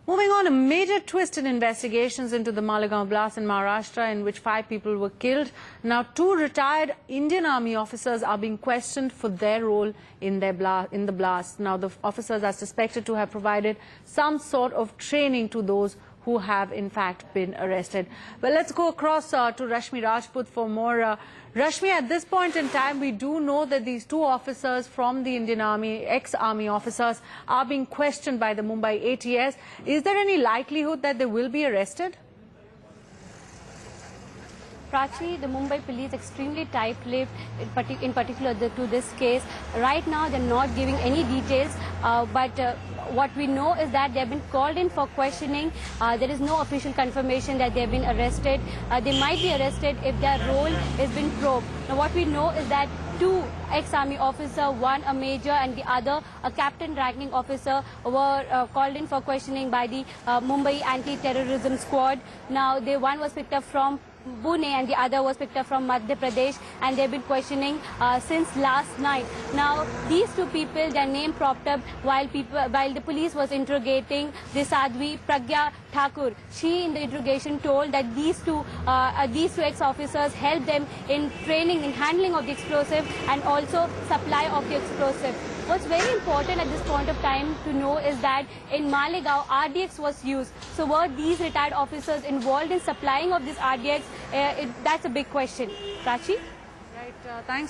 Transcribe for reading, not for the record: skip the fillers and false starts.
Moving on, a major twist in investigations into the Malegaon blast in Maharashtra, in which 5 people were killed. Now, 2 retired Indian Army officers are being questioned for their role in the blast. Now, the officers are suspected to have provided some sort of training to those who have in fact been arrested. Well, let's go across to Rashmi Rajput for more. Rashmi, at this point in time, we do know that these 2 officers from the Indian Army, ex-Army officers, are being questioned by the Mumbai ATS. Is there any likelihood that they will be arrested? Prachi, the Mumbai police extremely tight-lipped, in particular to this case. Right now, they're not giving any details, but what we know is that they have been called in for questioning. There is no official confirmation that they have been arrested. They might be arrested if their role has been probed. Now, what we know is that 2 ex-army officers, one a major and the other a captain ranking officer, were called in for questioning by the Mumbai anti-terrorism squad. Now, one was picked up from Pune and the other was picked up from Madhya Pradesh, and they've been questioning since last night. Now, these 2 people, their name propped up while the police was interrogating the Sadhvi Pragya Thakur. She, in the interrogation, told that these two ex-officers helped them in training, in handling of the explosive and also supply of the explosive. What's very important at this point of time to know is that in Malegaon, RDX was used. So were these retired officers involved in supplying of this RDX? That's a big question. Prachi? Right, thanks.